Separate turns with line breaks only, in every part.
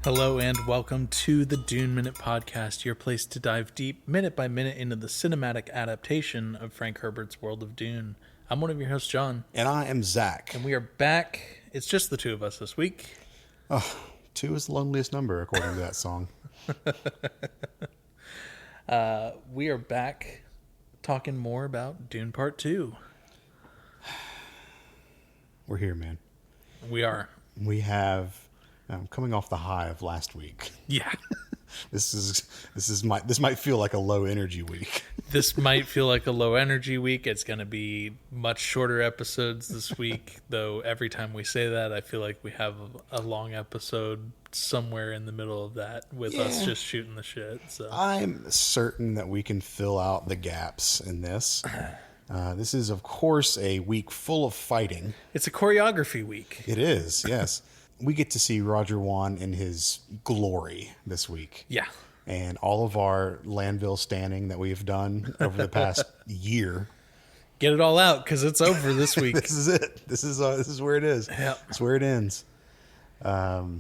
Hello and welcome to the Dune Minute Podcast, your place to dive deep, minute by minute, into the cinematic adaptation of Frank Herbert's world of Dune. I'm one of your hosts, John.
And I am Zach.
And we are back. It's just the two of us this week.
Oh, 2 is the loneliest number, according to that song.
We are back talking more about Dune Part 2.
We're here, man.
We are.
We have, coming off the high of last week.
Yeah.
This might feel like a low energy week.
This might feel like a low energy week. It's going to be much shorter episodes this week, though every time we say that, I feel like we have a long episode somewhere in the middle of that with us just shooting the shit. So
I'm certain that we can fill out the gaps in this. This is, of course, a week full of fighting.
It's a choreography week.
It is, yes. We get to see Roger Wan in his glory this week.
Yeah.
And all of our Landville standing that we've done over the past year.
Get it all out because it's over this week.
This is it. This is where it is.
Yeah.
It's where it ends. But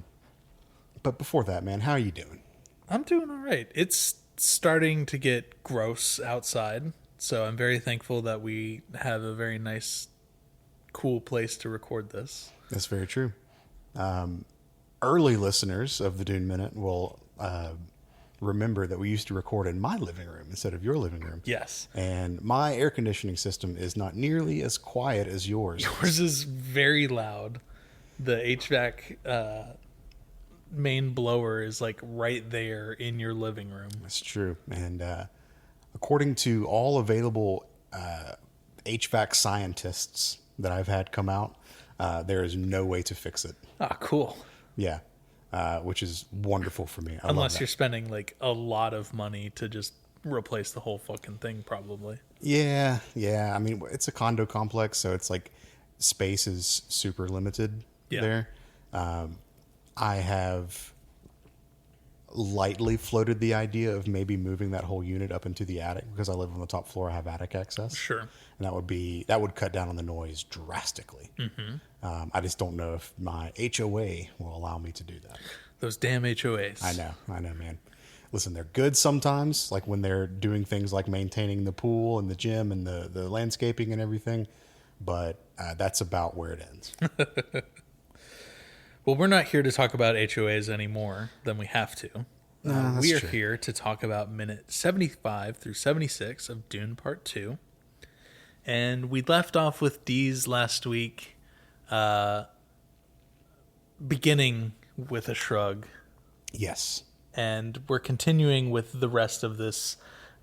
before that, man, how are you doing?
I'm doing all right. It's starting to get gross outside, so I'm very thankful that we have a very nice, cool place to record this.
That's very true. Early listeners of the Dune Minute will remember that we used to record in my living room instead of your living room.
Yes.
And my air conditioning system is not nearly as quiet as yours.
Yours is very loud. The HVAC main blower is like right there in your living room.
That's true. And according to all available HVAC scientists that I've had come out, there is no way to fix it.
Ah, cool.
Yeah. Which is wonderful for me.
Unless you're spending like a lot of money to just replace the whole fucking thing, probably.
Yeah. I mean, it's a condo complex, so it's like space is super limited there. I have lightly floated the idea of maybe moving that whole unit up into the attic because I live on the top floor. I have attic access.
Sure.
And that would cut down on the noise drastically. Mm-hmm. I just don't know if my HOA will allow me to do that.
Those damn HOAs.
I know, man. Listen, they're good sometimes, like when they're doing things like maintaining the pool and the gym and the landscaping and everything, but that's about where it ends.
Well, we're not here to talk about HOAs any more than we have to. We are here to talk about minute 75 through 76 of Dune Part 2. And we left off with D's last week, beginning with a shrug.
Yes.
And we're continuing with the rest of this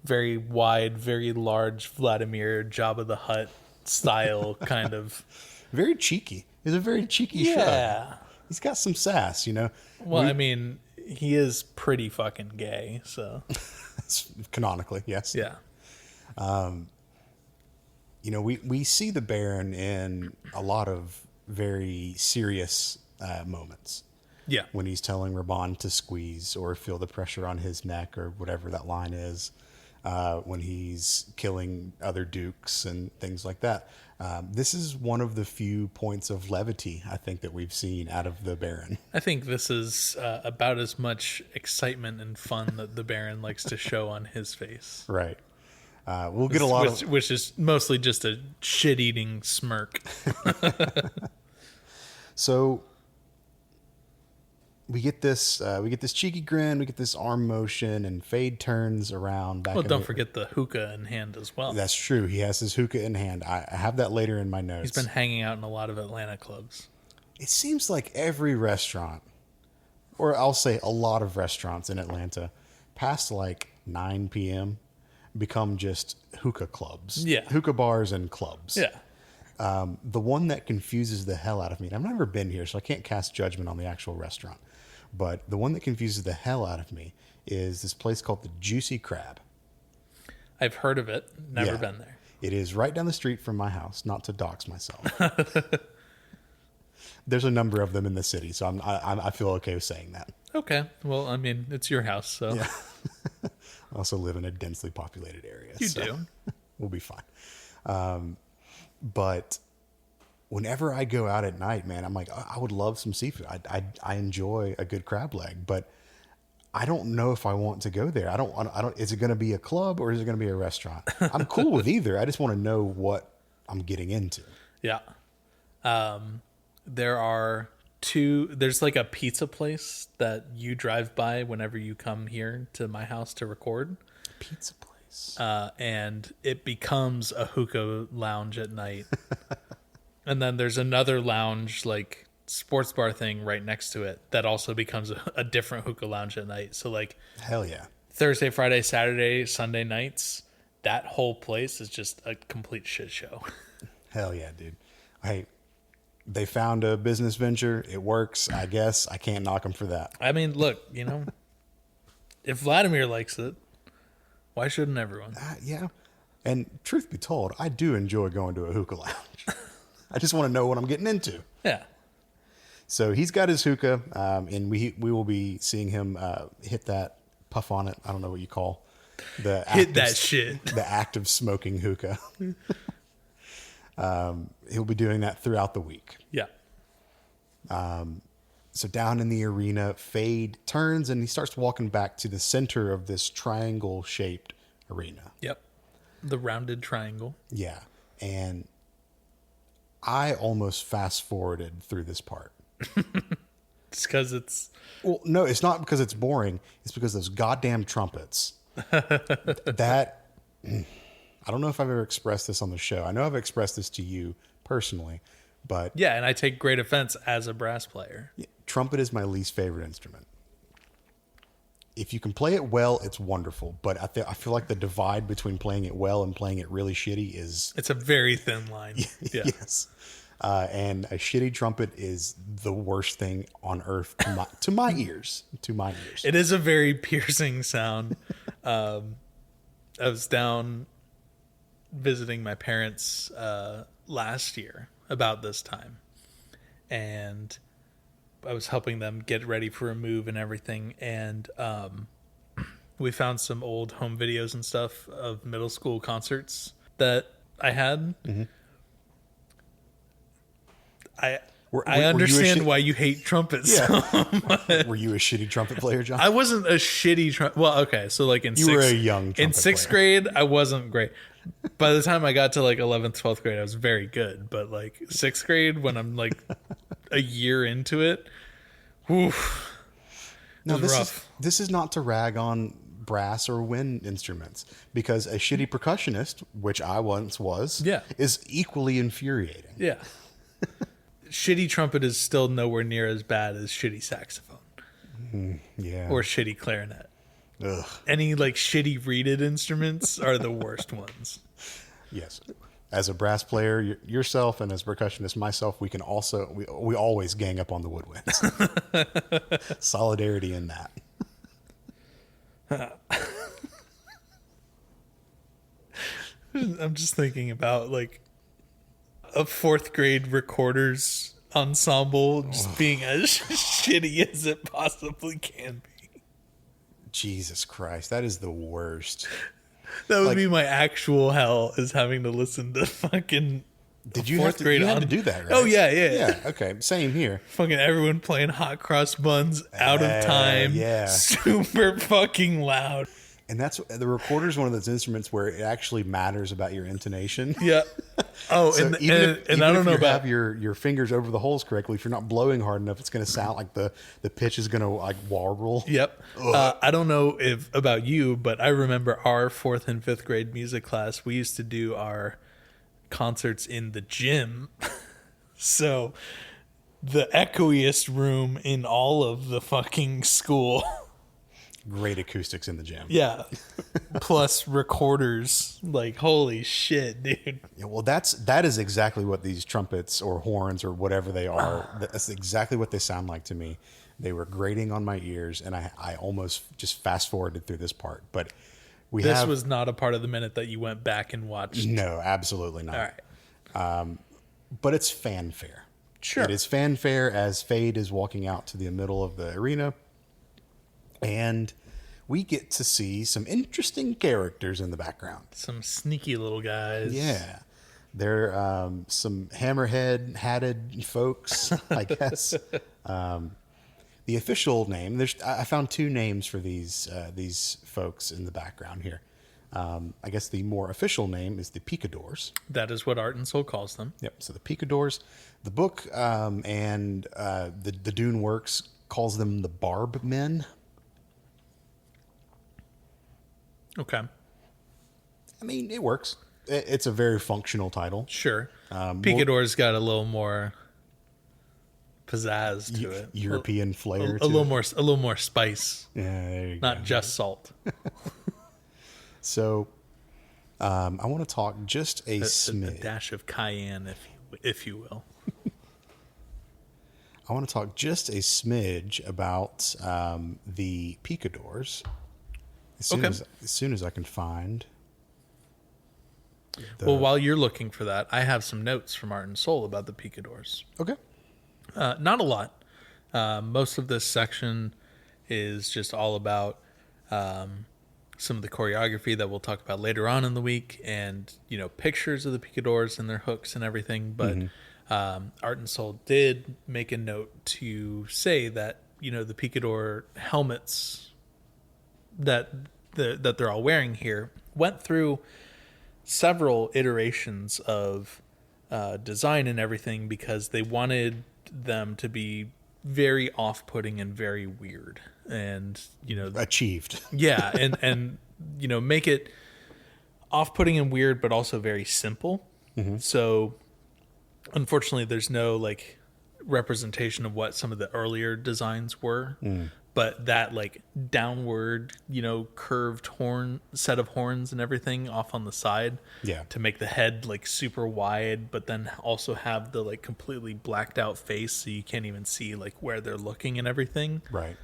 very wide, very large Vladimir Jabba the Hutt style kind of.
Very cheeky. He's a very cheeky shrug.
Yeah.
He's got some sass, you know.
Well, I mean, he is pretty fucking gay, so.
Canonically, yes.
Yeah.
You know, we see the Baron in a lot of very serious moments.
Yeah.
When he's telling Raban to squeeze or feel the pressure on his neck or whatever that line is. When he's killing other dukes and things like that. This is one of the few points of levity, I think, that we've seen out of the Baron.
I think this is about as much excitement and fun that the Baron likes to show on his face.
Right. We'll get a lot of...
Which is mostly just a shit-eating smirk.
So... We get this cheeky grin, we get this arm motion, and Fade turns around back.
Well, don't forget the hookah in hand as well.
That's true. He has his hookah in hand. I have that later in my notes.
He's been hanging out in a lot of Atlanta clubs.
It seems like every restaurant, or I'll say a lot of restaurants in Atlanta, past like 9 p.m., become just hookah clubs.
Yeah.
Hookah bars and clubs.
Yeah.
The one that confuses the hell out of me, and I've never been here, so I can't cast judgment on the actual restaurant, but the one that confuses the hell out of me is this place called the Juicy Crab.
I've heard of it. Never been there.
It is right down the street from my house, not to dox myself. There's a number of them in the city, so I feel okay with saying that.
Okay. Well, I mean, it's your house, so.
Yeah. I also live in a densely populated area.
You do.
We'll be fine. But whenever I go out at night, man, I'm like, I would love some seafood. I enjoy a good crab leg, but I don't know if I want to go there. I don't. Is it going to be a club or is it going to be a restaurant? I'm cool with either. I just want to know what I'm getting into.
Yeah. There are there's like a pizza place that you drive by whenever you come here to my house to record.
Pizza place.
And it becomes a hookah lounge at night. And then there's another lounge, like sports bar thing right next to it that also becomes a different hookah lounge at night. So like,
hell yeah.
Thursday, Friday, Saturday, Sunday nights, that whole place is just a complete shit show.
Hell yeah, dude. Hey, they found a business venture. It works, I guess. I can't knock them for that.
I mean, look, if Vladimir likes it, why shouldn't everyone?
Yeah. And truth be told, I do enjoy going to a hookah lounge. I just want to know what I'm getting into.
Yeah.
So he's got his hookah, and we will be seeing him hit that, puff on it. I don't know what you call the
hit that shit.
The act of smoking hookah. He'll be doing that throughout the week.
Yeah.
So down in the arena, Fade turns and he starts walking back to the center of this triangle-shaped arena.
Yep. The rounded triangle.
Yeah. And I almost fast-forwarded through this part.
It's because it's...
Well, no, it's not because it's boring. It's because those goddamn trumpets. That... I don't know if I've ever expressed this on the show. I know I've expressed this to you personally, but...
Yeah, and I take great offense as a brass player.
Trumpet is my least favorite instrument. If you can play it well, it's wonderful. But I feel like the divide between playing it well and playing it really shitty is...
It's a very thin line. Yeah.
Yes. And a shitty trumpet is the worst thing on earth to my ears. To my ears.
It is a very piercing sound. I was down visiting my parents last year about this time, and I was helping them get ready for a move and everything, and we found some old home videos and stuff of middle school concerts that I had. Mm-hmm. I understand why you hate trumpets. Yeah.
Were you a shitty trumpet player, John?
I wasn't a shitty trumpet. Well, okay, so like
you were a young trumpet
in sixth grade, I wasn't great. By the time I got to like 11th, 12th grade, I was very good. But like sixth grade, when I'm like a year into it, woof,
no, this is not to rag on brass or wind instruments, because a shitty percussionist, which I once was, is equally infuriating.
Yeah. Shitty trumpet is still nowhere near as bad as shitty saxophone.
Yeah.
Or shitty clarinet.
Ugh.
Any like shitty reeded instruments are the worst ones.
Yes. As a brass player yourself, and as a percussionist myself, we can also we always gang up on the woodwinds. Solidarity in that.
I'm just thinking about like a fourth grade recorders ensemble just being as shitty as it possibly can be.
Jesus Christ, that is the worst.
That would be my actual hell, is having to listen to fucking
Did you have to, grade you had to do that, right?
Oh, yeah.
Yeah, okay. Same here.
Fucking everyone playing hot cross buns out of time.
Yeah.
Super fucking loud.
And that's the recorder is one of those instruments where it actually matters about your intonation.
Yeah. Oh, so
even
I don't know about
have your fingers over the holes correctly. If you're not blowing hard enough, it's going to sound like the pitch is going to like warble.
Yep. I don't know if about you, but I remember our 4th and 5th grade music class. We used to do our concerts in the gym. So the echoiest room in all of the fucking school.
Great acoustics in the gym.
Yeah. Plus recorders. Like, holy shit, dude.
Yeah, well, that is exactly what these trumpets or horns or whatever they are. That's exactly what they sound like to me. They were grating on my ears, and I almost just fast forwarded through this part. But
this was not a part of the minute that you went back and watched.
No, absolutely not.
All right.
But it's fanfare.
Sure.
It is fanfare as Fade is walking out to the middle of the arena. And we get to see some interesting characters in the background.
Some sneaky little guys.
Yeah. They're some hammerhead hatted folks, I guess. The official name, I found two names for these folks in the background here. I guess the more official name is the Picadors.
That is what Art and Soul calls them.
Yep. So the Picadors, the book and the Dune Works calls them the Barb Men.
Okay.
I mean, it works. It's a very functional title.
Sure. Picador's got a little more pizzazz to it.
European flair.
A little more spice.
Yeah, there you
Not
go.
just salt.
So, I want to talk just a
A
smidge.
dash of cayenne, if you will.
I want to talk just a smidge about the Picadors. As soon as I can find.
Well, while you're looking for that, I have some notes from Art and Soul about the Picadors.
Okay.
Not a lot. Most of this section is just all about some of the choreography that we'll talk about later on in the week, and pictures of the Picadors and their hooks and everything. But Art and Soul did make a note to say that the Picador helmets that they're all wearing here went through several iterations of design and everything, because they wanted them to be very off-putting and very weird, and
Achieved.
yeah, and make it off-putting and weird, but also very simple. So unfortunately there's no representation of what some of the earlier designs were. But that downward, curved set of horns and everything off on the side,
Yeah.
to make the head super wide, but then also have the completely blacked out face, so you can't even see where they're looking and everything.
Right.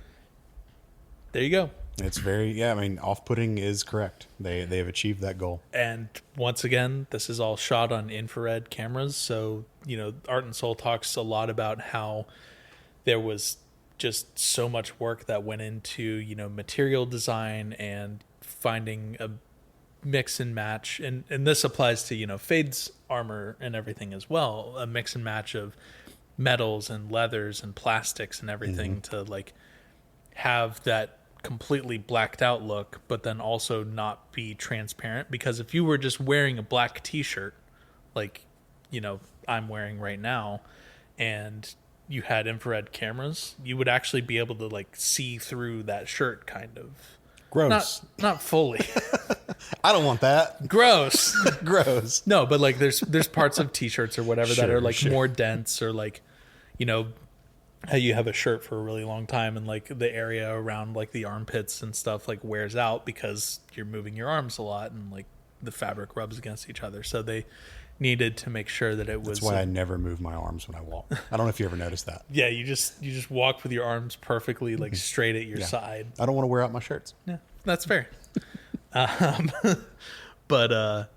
There you go.
It's I mean, off-putting is correct. They have achieved that goal.
And once again, this is all shot on infrared cameras, so Art and Soul talks a lot about how there was just so much work that went into material design and finding a mix and match, and this applies to Fade's armor and everything as well, a mix and match of metals and leathers and plastics and everything to have that completely blacked out look, but then also not be transparent. Because if you were just wearing a black t-shirt I'm wearing right now, and you had infrared cameras, you would actually be able to see through that shirt, kind of.
Gross.
Not fully.
I don't want that.
Gross.
Gross.
No, but there's parts of t-shirts or whatever that are
Sure.
more dense, or how you have a shirt for a really long time and the area around the armpits and stuff wears out because you're moving your arms a lot, and the fabric rubs against each other. So they needed to make sure that it was.
That's why I never move my arms when I walk. I don't know if you ever noticed that.
Yeah, you just walk with your arms perfectly straight at your side.
I don't want to wear out my shirts.
Yeah, that's fair. But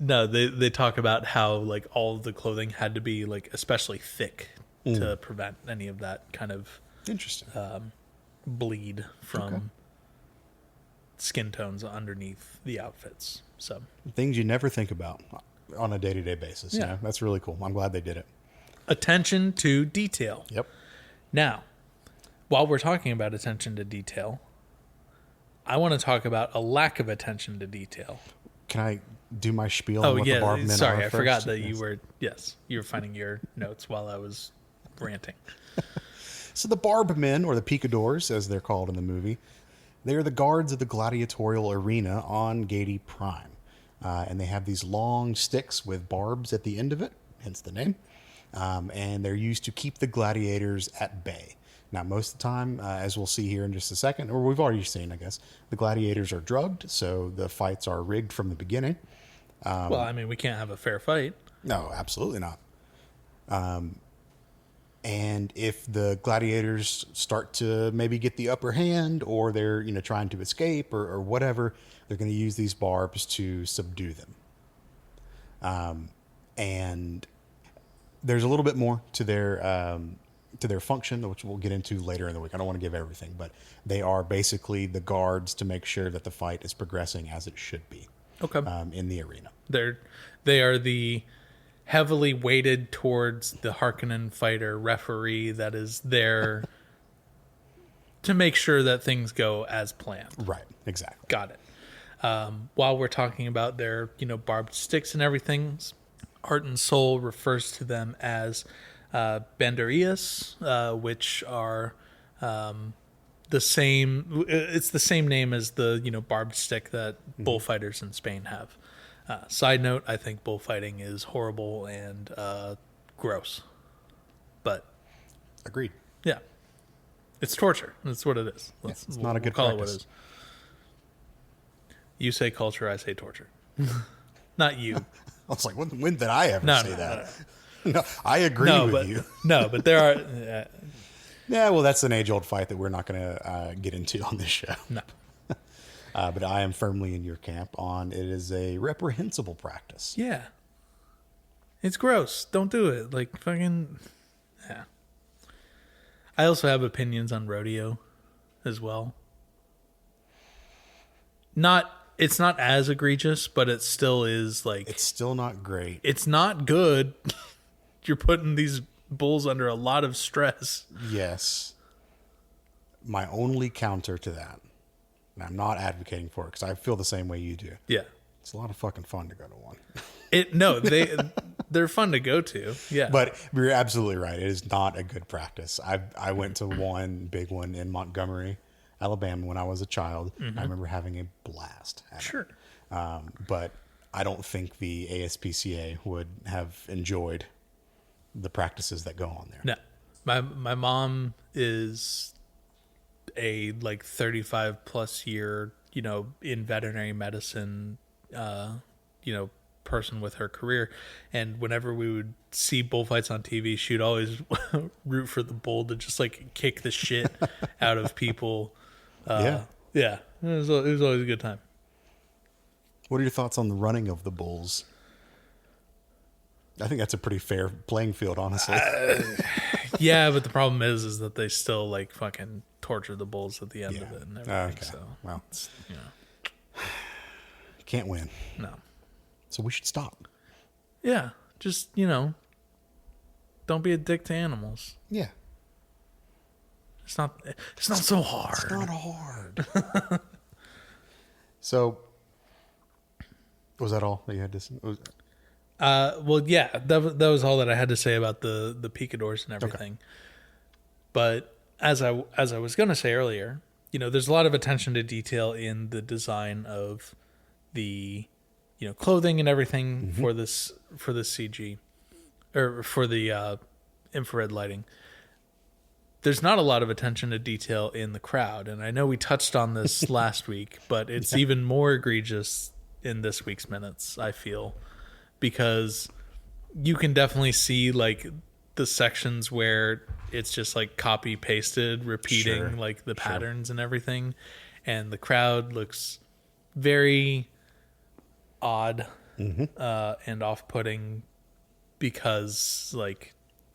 no, they talk about how all of the clothing had to be especially thick to prevent any of that kind of
Interesting.
bleed from skin tones underneath the outfits. So
Things you never think about on a day-to-day basis.
Yeah.
That's really cool. I'm glad they did it.
attention to detail.
Yep.
Now, while we're talking about attention to detail, I want to talk about a lack of attention to detail.
Can I do my spiel on what the Barb Men
sorry,
are
I forgot
first?
that you were finding your notes while I was ranting.
So the Barb Men, or the Picadors, as they're called in the movie, they are the guards of the gladiatorial arena on Gady Prime. And they have these long sticks with barbs at the end of it, hence the name. And they're used to keep the gladiators at bay. Now, most of the time, as we'll see here in just a second, or we've already seen, I guess, the gladiators are drugged, so the fights are rigged from the beginning.
Well, I mean, we can't have a fair fight.
No, absolutely not. And if the gladiators start to maybe get the upper hand, or they're trying to escape or whatever, they're going to use these barbs to subdue them. And there's a little bit more to their function, which we'll get into later in the week. I don't want to give everything, but they are basically the guards to make sure that the fight is progressing as it should be.
Okay.
in the arena.
They are the heavily weighted towards the Harkonnen fighter referee that is there to make sure that things go as planned.
Right, exactly.
Got it. While we're talking about their, barbed sticks and everything, Heart and Soul refers to them as Banderias, which are the same. It's the same name as the barbed stick that bullfighters in Spain have. Side note: I think bullfighting is horrible and gross, but
Agreed.
yeah, it's torture. That's what it is.
It's not a good
call
practice.
it what it is. You say culture, I say torture. Not you.
I was like, when did I ever say that? No, I agree
No,
with
but
you.
no, but there are.
Yeah, well, that's an age-old fight that we're not going to get into on this show.
No.
But I am firmly in your camp on it is a reprehensible practice.
Yeah. It's gross. Don't do it. Like, fucking. Yeah. I also have opinions on rodeo as well. It's not as egregious, but it still is like.
It's still not great.
It's not good. You're putting these bulls under a lot of stress.
Yes. My only counter to that, and I'm not advocating for it because I feel the same way you do.
Yeah.
It's a lot of fucking fun to go to one.
They're fun to go to. Yeah.
But you're absolutely right. It is not a good practice. I went to one big one in Montgomery, Alabama when I was a child. I remember having a blast at it.
Sure.
But I don't think the ASPCA would have enjoyed the practices that go on there.
No. My mom is a 35 plus year, in veterinary medicine, person with her career. And whenever we would see bullfights on TV, she'd always root for the bull to just kick the shit out of people.
Yeah.
It was always a good time.
What are your thoughts on the running of the bulls? I think that's a pretty fair playing field, honestly.
Yeah, but the problem is that they still fucking torture the bulls at the end of it and everything.
Okay.
So,
well, can't win.
No.
So we should stop.
Yeah, just don't be a dick to animals.
Yeah.
It's not so hard.
It's not hard. So, was that all that you had to say?
Well, yeah, that was all that I had to say about the picadors and everything. Okay. But as I was going to say earlier, there's a lot of attention to detail in the design of the clothing and everything for this CG or for the infrared lighting. There's not a lot of attention to detail in the crowd, and I know we touched on this last week, but it's even more egregious in this week's minutes, I feel, because you can definitely see the sections where it's just copy pasted, repeating the patterns and everything, and the crowd looks very odd and off-putting because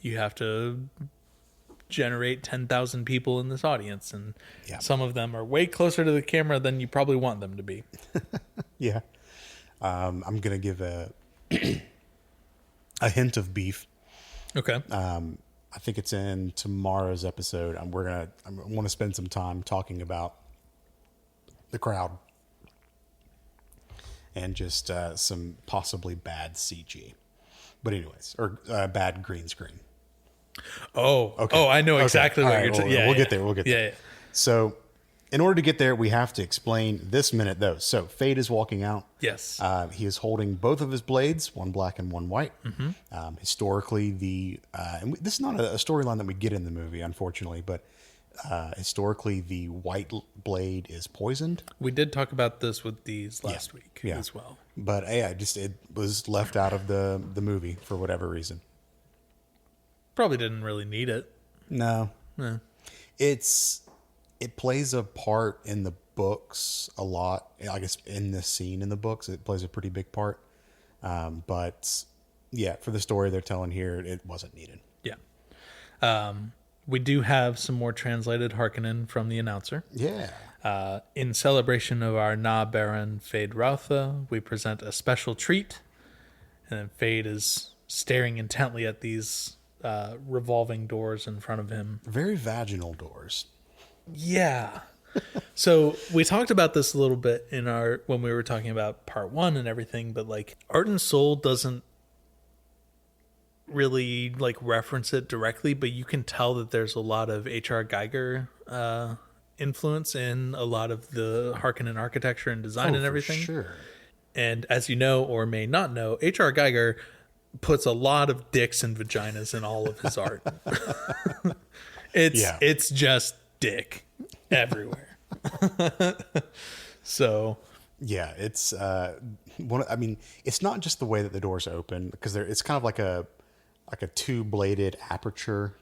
you have to generate 10,000 people in this audience, and some of them are way closer to the camera than you probably want them to be.
Yeah. I'm gonna give a hint of beef.
Okay.
I think it's in tomorrow's episode. I want to spend some time talking about the crowd and just some possibly bad CG, but anyways, or bad green screen.
Oh,
okay.
Oh, I know exactly what you're
saying. We'll get there. We'll get there.
Yeah.
So, in order to get there, we have to explain this minute, though. So, Fade is walking out.
Yes.
He is holding both of his blades, one black and one white. Historically, and this is not a storyline that we get in the movie, unfortunately, but historically, the white blade is poisoned.
We did talk about this with these last week as well.
But it was left out of the movie for whatever reason.
Probably didn't really need it.
No. It plays a part in the books a lot. I guess in this scene in the books, it plays a pretty big part. But yeah, for the story they're telling here, it wasn't needed.
Yeah. We do have some more translated Harkonnen from the announcer.
Yeah.
In celebration of our Na Baron Fade Rautha, we present a special treat. And then Fade is staring intently at these revolving doors in front of him.
Very vaginal doors.
Yeah. So we talked about this a little bit in when we were talking about part 1 and everything, but like Art and Soul doesn't really like reference it directly, but you can tell that there's a lot of H.R. Geiger influence in a lot of the Harkonnen architecture and design and everything.
Sure.
And as you know or may not know, H.R. Geiger puts a lot of dicks and vaginas in all of his art. It's just dick everywhere. So
yeah, it's it's not just the way that the doors open, because it's kind of like a two-bladed aperture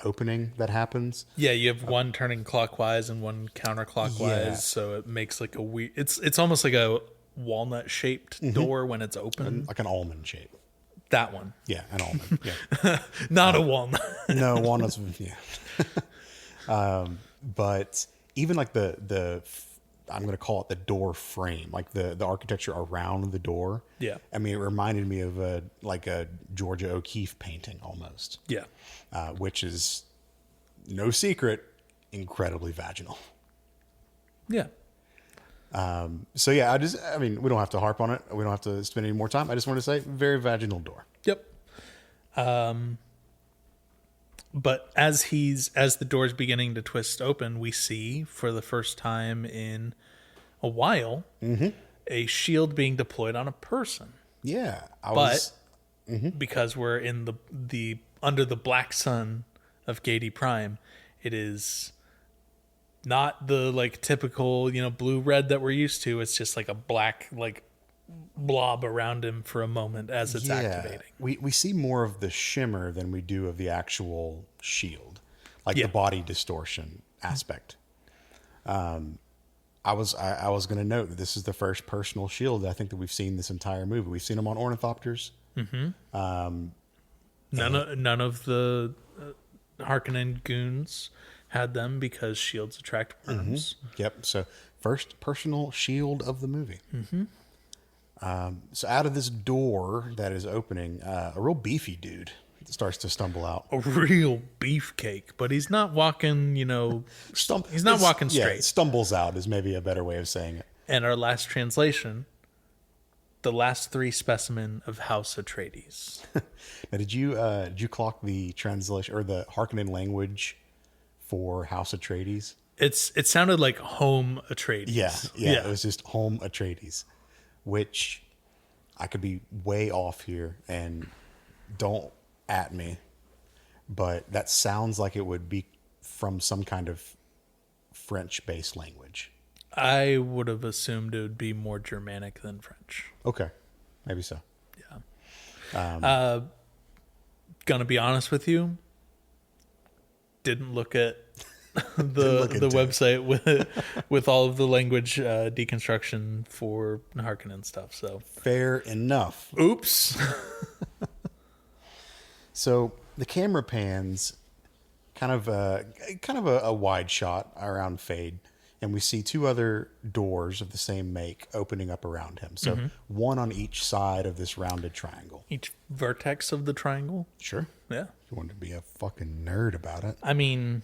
opening that happens.
Yeah, you have one turning clockwise and one counterclockwise, so it makes like a weird. It's almost like a walnut shaped door when it's open,
like an almond shape.
That one.
Yeah, an almond. Yeah.
Not a walnut.
No, walnuts. Yeah. But even like the I'm going to call it the door frame, like the architecture around the door.
Yeah.
I mean, it reminded me of a Georgia O'Keeffe painting almost.
Yeah.
Which is no secret, incredibly vaginal.
Yeah.
So yeah, we don't have to harp on it. We don't have to spend any more time. I just want to say, very vaginal door.
Yep. But as the door's beginning to twist open, we see for the first time in a while a shield being deployed on a person.
Yeah,
because we're in the under the black sun of Gady Prime, it is not the like typical blue red that we're used to. It's just like a black like blob around him for a moment as it's activating.
We see more of the shimmer than we do of the actual shield, like the body distortion aspect. I was going to note that this is the first personal shield I think that we've seen this entire movie. We've seen them on ornithopters.
None of the Harkonnen goons had them because shields attract worms.
Yep. So first personal shield of the movie. So out of this door that is opening, a real beefy dude starts to stumble out.
A real beefcake, but he's not walking, he's not walking straight.
Yeah, stumbles out is maybe a better way of saying it.
And our last translation, the last 3 specimen of House Atreides.
Now, did you clock the translation or the Harkonnen language for House Atreides?
It sounded like Home Atreides.
Yeah. It was just Home Atreides, which I could be way off here, and don't at me, but that sounds like it would be from some kind of French-based language.
I would have assumed it would be more Germanic than French.
Okay, maybe so.
Yeah. Gonna be honest with you, didn't look at the website with all of the language deconstruction for Harkonnen stuff. So
fair enough.
Oops.
So the camera pans kind of a wide shot around Fade, and we see 2 other doors of the same make opening up around him. So one on each side of this rounded triangle.
Each vertex of the triangle?
Sure.
Yeah.
You want to be a fucking nerd about it.
I mean,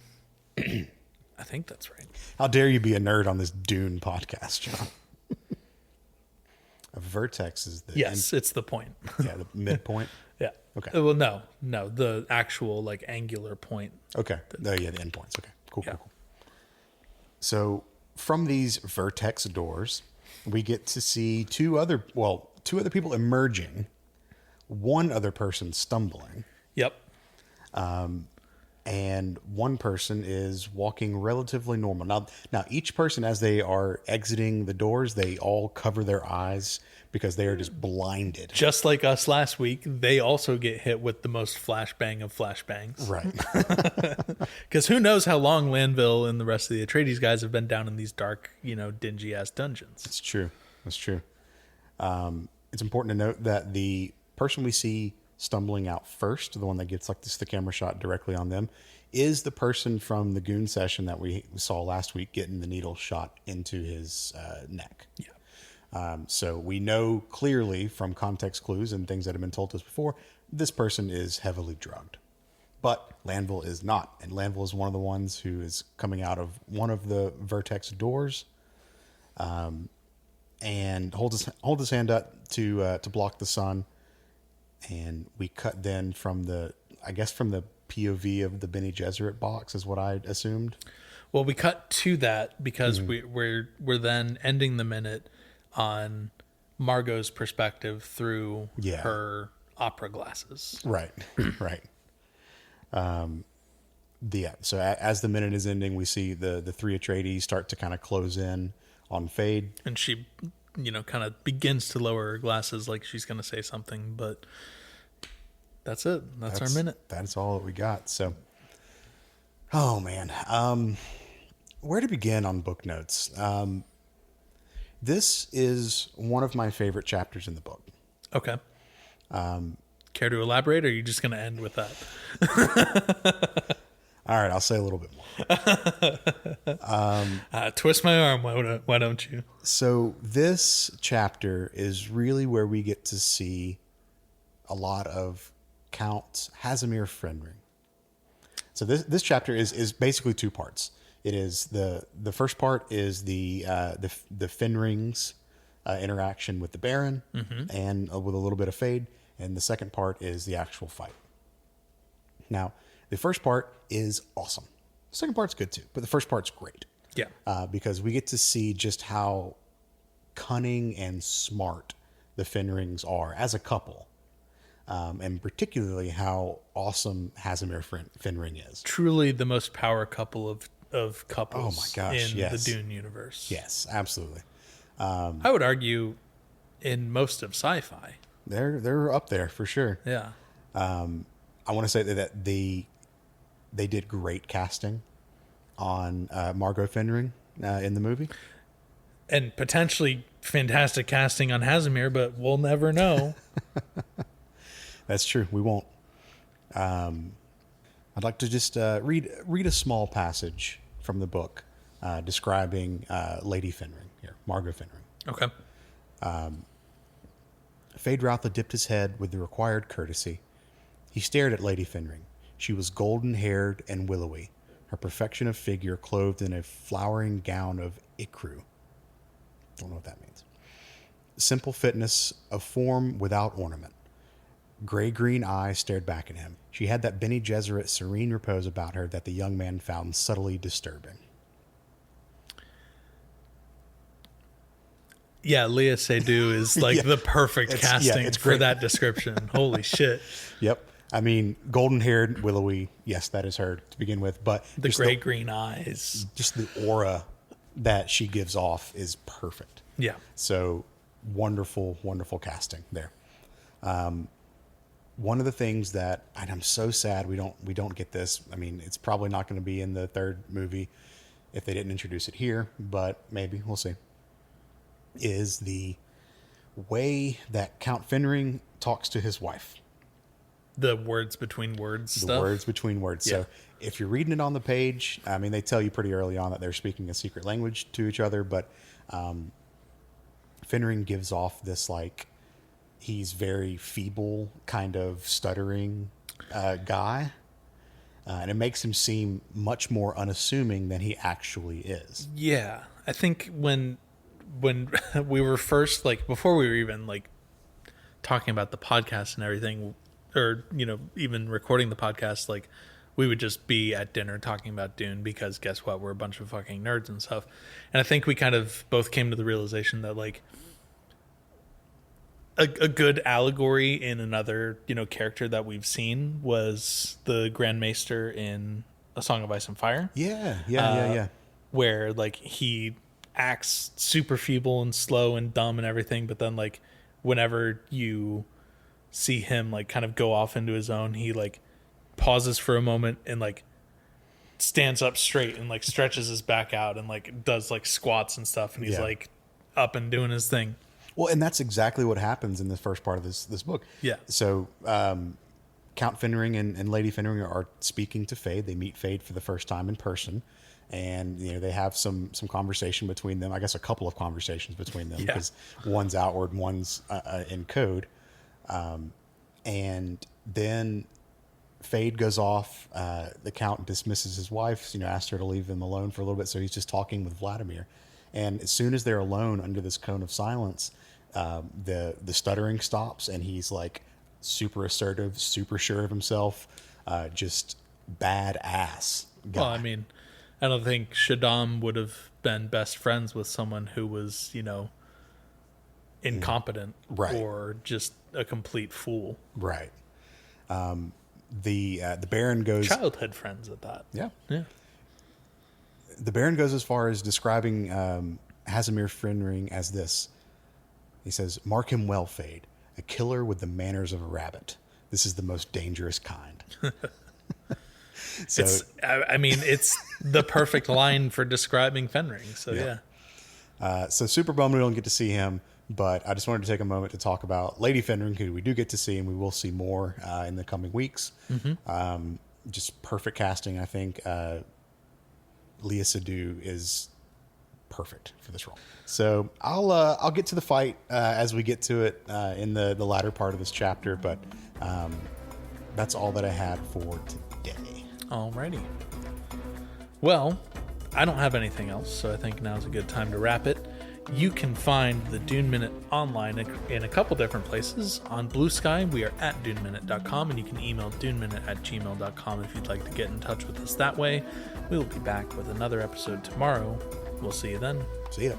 I think that's right.
How dare you be a nerd on this Dune podcast, John? A vertex is the
it's the point.
Yeah, the midpoint.
Yeah.
Okay.
Well, no, the actual like angular point.
Okay. The endpoints. Okay. Cool. So from these vertex doors, we get to see two other people emerging, one other person stumbling.
Yep.
And one person is walking relatively normal. Now each person, as they are exiting the doors, they all cover their eyes because they are just blinded.
Just like us last week, they also get hit with the most flashbang of flashbangs.
Right.
Because who knows how long Lanville and the rest of the Atreides guys have been down in these dark, dingy-ass dungeons.
It's true. That's true. It's important to note that the person we see stumbling out first, the one that gets like the camera shot directly on them, is the person from the goon session that we saw last week getting the needle shot into his neck.
Yeah.
So we know clearly from context clues and things that have been told to us before, this person is heavily drugged. But Lanville is not. And Lanville is one of the ones who is coming out of one of the Vertex doors and holds his hand up to block the sun. And we cut then from the POV of the Bene Gesserit box is what I assumed.
Well, we cut to that because we're then ending the minute on Margot's perspective through her opera glasses.
Right, right. So as the minute is ending, we see the three Atreides start to kind of close in on Fade.
And she, kind of begins to lower her glasses like she's going to say something, but that's it. That's our minute.
That's all that we got. So, oh man. Where to begin on book notes? This is one of my favorite chapters in the book.
Okay. Care to elaborate, or are you just going to end with that?
All right, I'll say a little bit more.
Twist my arm, why don't you?
So this chapter is really where we get to see a lot of Count Casimir Fenring. So this chapter is basically two parts. It is the first part is the Fenrings interaction with the Baron and with a little bit of Fade. And the second part is the actual fight. Now, the first part is awesome. The second part's good too, but the first part's great.
Yeah.
Because we get to see just how cunning and smart the Fenrings are as a couple. And particularly how awesome Casimir Fenring is.
Truly the most power couple of couples in the Dune universe.
Yes, absolutely.
I would argue in most of sci-fi.
They're up there for sure.
Yeah.
I want to say that they did great casting on Margot Fenring in the movie.
And potentially fantastic casting on Casimir, but we'll never know.
That's true. We won't. I'd like to just read a small passage from the book describing Lady Fenring here, Margot Fenring.
Okay.
Feyd-Rautha dipped his head with the required courtesy. He stared at Lady Fenring. She was golden-haired and willowy, her perfection of figure clothed in a flowering gown of icru. Don't know what that means. Simple fitness of form without ornament. Gray-green eyes stared back at him. She had that Bene Gesserit serene repose about her that the young man found subtly disturbing.
Yeah, Léa Seydoux is like the perfect casting for that description. Holy shit.
Yep. I mean, golden-haired, willowy. Yes, that is her to begin with. But
the gray-green eyes.
Just the aura that she gives off is perfect.
Yeah.
So wonderful, wonderful casting there. One of the things that, and I'm so sad we don't get this. I mean, it's probably not going to be in the third movie if they didn't introduce it here, but maybe we'll see. Is the way that Count Fenring talks to his wife.
The words between words stuff.
The words between words.
Yeah.
So if you're reading it on the page, I mean, they tell you pretty early on that they're speaking a secret language to each other, but Fenring gives off this, like, he's very feeble, kind of stuttering guy. And it makes him seem much more unassuming than he actually is.
Yeah. I think when we were first, like, before we were even, like, talking about the podcast and everything, or, even recording the podcast, like, we would just be at dinner talking about Dune because guess what? We're a bunch of fucking nerds and stuff. And I think we kind of both came to the realization that, like, a good allegory in another, character that we've seen was the Grand Maester in A Song of Ice and Fire.
Yeah.
Where, like, he acts super feeble and slow and dumb and everything, but then, like, whenever you see him, like, kind of go off into his own, he, like, pauses for a moment and, like, stands up straight and, like, stretches his back out and, like, does, like, squats and stuff, and he's like up and doing his thing.
Well, and that's exactly what happens in the first part of this book.
Yeah.
So Count Fenring and Lady Fenring are speaking to Fade. They meet Fade for the first time in person, and they have some conversation between them. I guess a couple of conversations between them, because one's outward and one's in code. And then Fade goes off. The Count dismisses his wife. Asked her to leave him alone for a little bit. So he's just talking with Vladimir. And as soon as they're alone under this cone of silence, the stuttering stops, and he's like super assertive, super sure of himself, just badass guy.
Well, I mean, I don't think Shaddam would have been best friends with someone who was, incompetent
Right.
or just a complete fool.
Right. The Baron goes...
Childhood friends at that.
Yeah.
Yeah.
The Baron goes as far as describing Casimir Fenring as this. He says, "Mark him well, Fade. A killer with the manners of a rabbit. This is the most dangerous kind." So,
it's the perfect line for describing Fenring. So, yeah.
So super bummed we don't get to see him, but I just wanted to take a moment to talk about Lady Fenring, who we do get to see, and we will see more in the coming weeks. Mm-hmm. Just perfect casting, I think. Leah Seydoux is perfect for this role. So I'll get to the fight as we get to it in the latter part of this chapter, but that's all that I had for today.
Alrighty. Well, I don't have anything else, so I think now's a good time to wrap it. You can find the Dune Minute online in a couple different places. On Blue Sky, we are at duneminute.com, and you can email duneminute@gmail.com if you'd like to get in touch with us that way. We will be back with another episode tomorrow. We'll see you then.
See ya.